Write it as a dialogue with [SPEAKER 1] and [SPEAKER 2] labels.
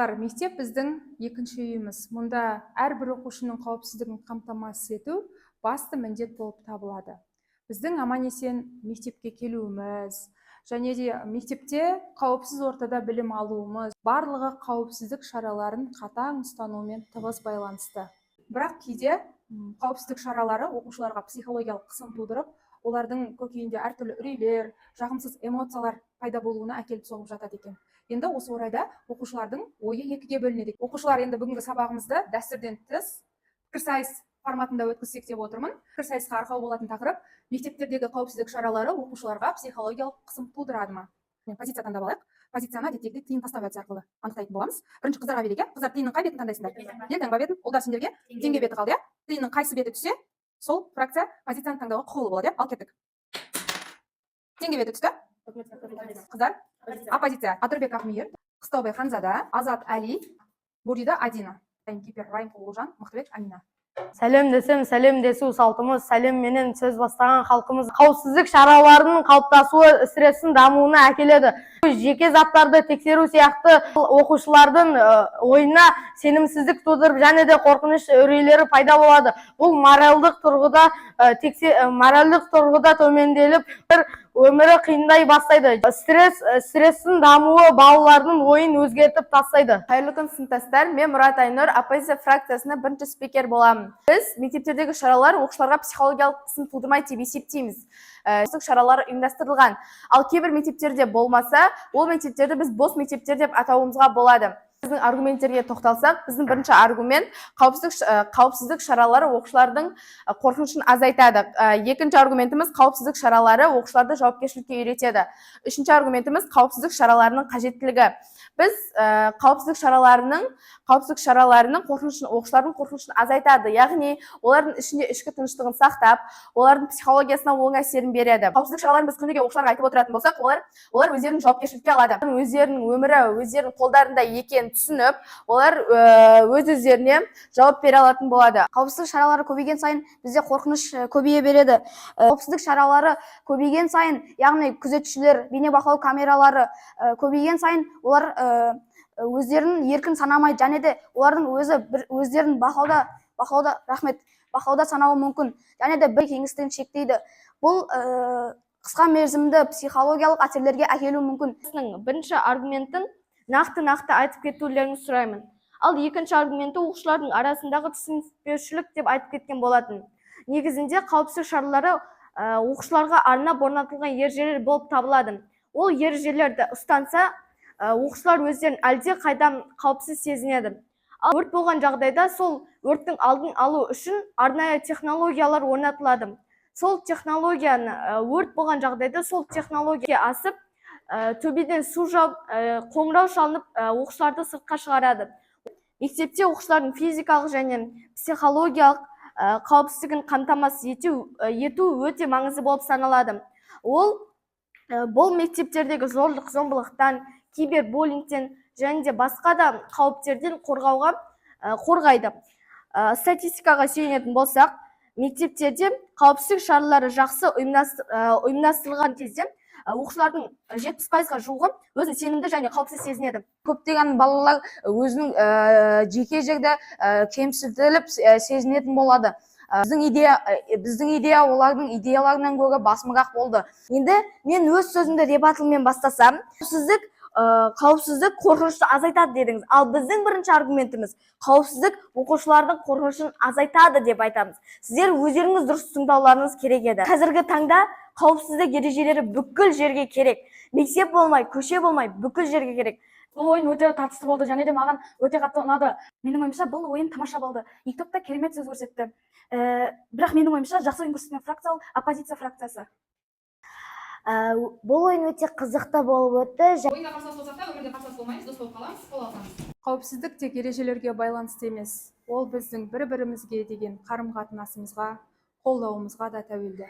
[SPEAKER 1] Балалар, мектеп біздің екінші үйіміз. Мұнда әрбір оқушының қауіпсіздігін қамтамасыз ету басты міндет болып табылады. Біздің аман-есен мектепке келуіміз, және де мектепте қауіпсіз ортада білім алуымыз, барлығы қауіпсіздік шараларын қатаң ұстанумен тығыз байланысты. Бірақ кейде қауіпсіздік шаралары оқушыларға психологиялық қысым тудырып, олардың көкейінде әртүрлі үрейлер, жағымсыз эмоциялар пайда болуына әкеліп соғып жатады екен. Енді осы орайда оқушылардың ойы екіге бөлінеді. Оқушылар енді бүгінгі сабағымызды дәстүрден тыс пікірсайыс форматында өткізсек деп отырмын. Пікірсайысқа арқау болатын тақырып мектептердегі қауіпсіздік шаралары оқушыларға психологиялық қысым тудырады ма? Позиция таңдап алайық. Позицияны әдеттегідей тиын тастау әдісі арқылы анықтайтын боламыз. Бірінші қыздарға берейік. Қыздар, тиынның қай бетін таңдайсыңдар? Бел таңба бетін. Ұлдар, сендерге теңге беті қалды. Тиынның қайсы беті түссе, сол фракция позицияны таңдауға құқылы болады. Ал кеттік. Теңге беті түсті. Қыздар, оппозиция: Атырбек Ахмейір, Қыстаубай Ханзада, Азат Али, Бурдида Адина. Кипер Райым Құлжан, Мықтыбек Амина.
[SPEAKER 2] Сәлем десем, сәлем десу салтымыз, сәлем менен сөз бастаған халқымыз. Қауіпсіздік шараларының қалыптасуы стресстің дамуына әкеледі. Жеке заттарды тексеру сияқты оқушылардың ойына сенімсіздік тудырып, және де қорқыныш үрейлері пайда болады. Бұл моральдық тұрғыда төменделіп, өмірі қиындай бастайды. Стресстің дамуы балалардың ойын өзгертіп тастайды.
[SPEAKER 3] Қайырлы күн, сыныптастар. Мен Мұрат Айнұр, оппозиция фракциясына бірінші спикер боламын. Біз мектептердегі шаралар оқушыларға психологиялық қысым тудырмайды деп есептейміз. Шаралар ұйымдастырылған. Ал кейбір мектептерде болмаса, ол мектептерді біз бос мектептер деп атауымызға болады. Біздің аргументтерге тоқталсақ, біздің бірінші аргумент қауіпсіздік шаралары оқушылардың қорқынышын азайтады. Екінші аргументіміз қауіпсіздік шаралары оқушыларды жауапкершілікке үйретеді. Үшінші аргументіміз қауіпсіздік шараларының қажеттілігі. Біз қауіпсіздік шараларының оқушылардың қорқынышын азайтады. Яғни, олардың ішінде ішкі тыныштығын сақтап, олардың психологиясына оң әсерін береді. Қауіпсіздік шараларын біз күніге оқушыларға айтып отыратын болсақ, олар өздерінің жауапкершілікке алады. Өздерінің өмірі, өздерінің қолдарында екенін түсініп, олар өз-өздеріне жауап бере алатын болады.
[SPEAKER 4] Қауіпсіздік шаралары көбейген сайын бізде қорқыныш көбейе береді. Қауіпсіздік шаралары көбейген сайын, яғни күзетшілер, бейнебақылау камералары көбейген сайын, олар өздерін еркін санамайды, және де олардың өздерін бақылауда санауы мүмкін, және де бір кеңістігін шектейді. Бұл қысқа мерзімді психологиялық әсерлерге әкелуі мүмкін.
[SPEAKER 2] Бірінші аргументін нақты айтып кетулеріңізді сұраймын. Ал екінші аргументі оқушылардың арасындағы түсініспеушілік деп айтып кеткен болатын. Негізінде қауіпсіздік шаралары оқушыларға арнап орнатылған ережелер болып табылады. Ол ережелерді ұстанса, оқушылар өздерін әлде қайдан қауіпсіз сезінеді. Ал өрт болған жағдайда сол өрттің алдын алу үшін арнайы технологиялар орнатылады. Сол технологияны өрт болған жағдайда сол технология асып, төбеден су жауып, қоңырау шалынып, оқушыларды сыртқа шығарады. Мектепте оқушылардың физикалық және психологиялық қауіпсіздігін қамтамасыз ету өте маңызды болып саналады. Бұл мектептердегі зорлық, зомбылықтан, кибербуллингтен және де басқа да қауіптерден қорғайды. Статистикаға сүйенетін болсақ, мектептерде қауіпсіздік шаралары жақсы ұйымдастырылған кезде оқушылардың 70%-ға жуығы өзін сенімді және қауіпсіз сезінеді.
[SPEAKER 4] Көптеген балалар өзінің жеке жерде кемсітіліп сезінетін болады. Біздің идея олардың идеяларынан гөрі басымырақ болды. Енді мен өз сөзімді ребатылмен бастасам, қауіпсіздік қорқынышты азайтады дедіңіз. Ал біздің бірінші аргументіміз қауіпсіздік оқушылардың қорқынышын азайтады деп айтамыз. Сіздер өздеріңіз дұрыс тыңдауларыңыз керек еді. Қазіргі таңда қауіпсіздік ережелері бүкіл жерге керек. Мектеп болмай, көше болмай, бүкіл жерге керек.
[SPEAKER 5] Бұл ойын өте тартысты болды, және де маған өте қатты ұнады. Менің ойымша бұл ойын тамаша болды. Ютубта керемет сөз көрсетті. Бірақ менің ойымша жақсы ойын көрсеткен фракция оппозиция фракциясы.
[SPEAKER 4] Бұл ойын өте қызықты болып өтті.
[SPEAKER 1] Ойынға қарсылас болсақ та, өмірде қарсылас болмаймыз, дос болып қаламыз, қол алсамыз. Қауіпсіздік тек ережелерге байланысты емес. Ол біздің бір-бірімізге деген қарым-қатынасымызға, қолдауымызға да тәуелді.